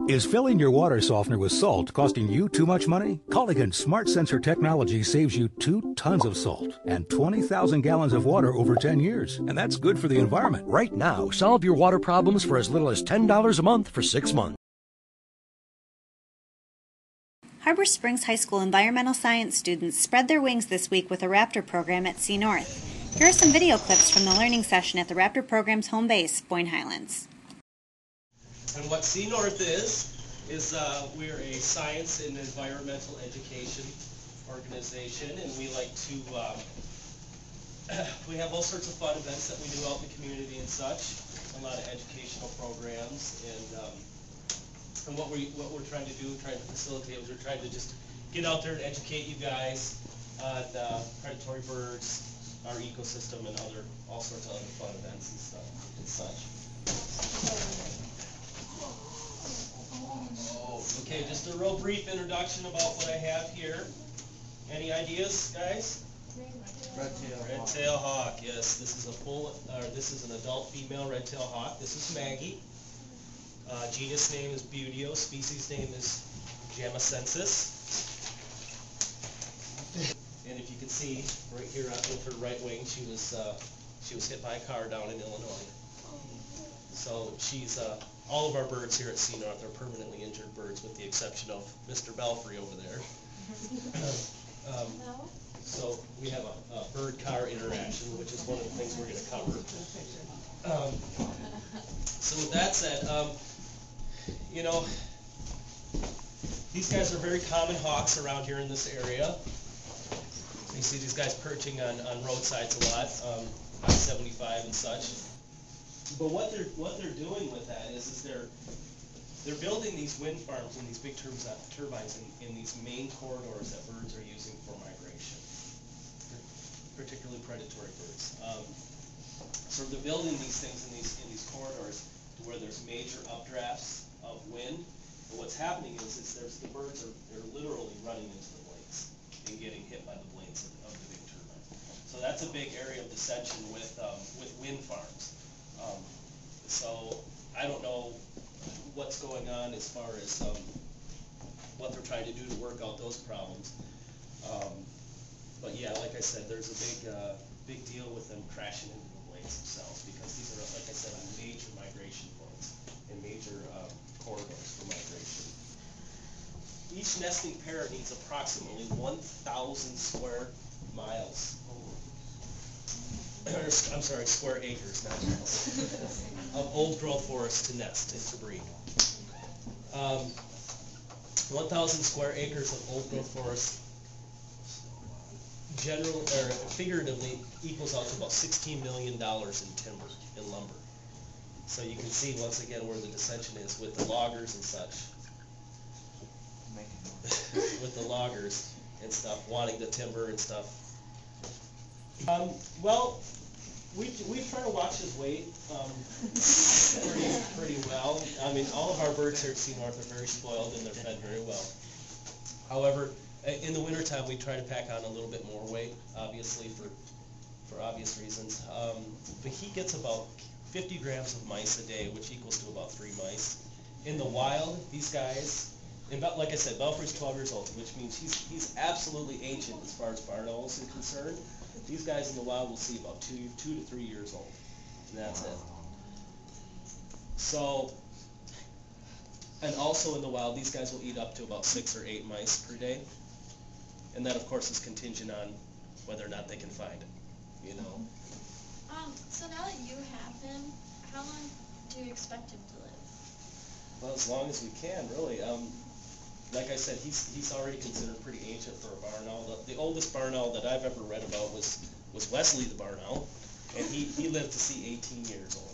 Is filling your water softener with salt costing you too much money? Culligan's Smart Sensor technology saves you 2 tons of salt and 20,000 gallons of water over 10 years. And that's good for the environment. Right now, solve your water problems for as little as $10 a month for 6 months. Harbor Springs High School environmental science students spread their wings this week with a raptor program at Sea North. Here are some video clips from the learning session at the raptor program's home base, Boyne Highlands. And what Sea North is we're a science and environmental education organization, and we like to, we have all sorts of fun events that we do out in the community and such, a lot of educational programs, and what we're trying to do, trying to facilitate, is we're trying to just get out there and educate you guys on predatory birds, our ecosystem, and all sorts of other fun events and stuff and such. Okay, just a real brief introduction about what I have here. Any ideas, guys? Red-tail hawk. Yes, this is this is an adult female red-tail hawk. This is Maggie. Genus name is Buteo. Species name is Jamacensis. And if you can see right here with her right wing, she was hit by a car down in Illinois. So she's all of our birds here at Sea North are permanently injured birds, with the exception of Mr. Belfry over there. So we have a bird-car interaction, which is one of the things we're going to cover. So with that said, you know, these guys are very common hawks around here in this area. You see these guys perching on roadsides a lot, I-75 and such. But what they're doing with that is they're building these wind farms and these big turbines in these main corridors that birds are using for migration, particularly predatory birds. So they're building these things in these corridors to where there's major updrafts of wind. And what's happening is the birds are literally running into the blades and getting hit by the blades of the big turbine. So that's a big area of dissension with wind farms. So I don't know what's going on as far as what they're trying to do to work out those problems. But yeah, like I said, there's a big deal with them crashing into the blades themselves, because these are, like I said, major migration points and major corridors for migration. Each nesting pair needs approximately 1,000 square miles. I'm sorry, square acres, not miles, of old-growth forest to nest and to breed. 1,000 square acres of old-growth forest figuratively equals out to about $16 million in timber and lumber. So you can see once again where the dissension is with the loggers and such. With the loggers and stuff wanting the timber and stuff. Well, we try to watch his weight pretty well. I mean, all of our birds here at Sea North are very spoiled and they're fed very well. However, in the wintertime we try to pack on a little bit more weight, obviously for obvious reasons. But he gets about 50 grams of mice a day, which equals to about 3 mice. In the wild, these guys, and like I said, Belfry's 12 years old, which means he's absolutely ancient as far as barn owls are concerned. These guys in the wild will see about 2 to 3 years old, and that's it. So, and also in the wild, these guys will eat up to about 6 or 8 mice per day, and that of course is contingent on whether or not they can find it, you know. So now that you have him, how long do you expect him to live? Well, as long as we can, really. Like I said, he's already considered pretty ancient for a barn owl. The oldest barn owl that I've ever read about was Wesley the barn owl, and he lived to see 18 years old.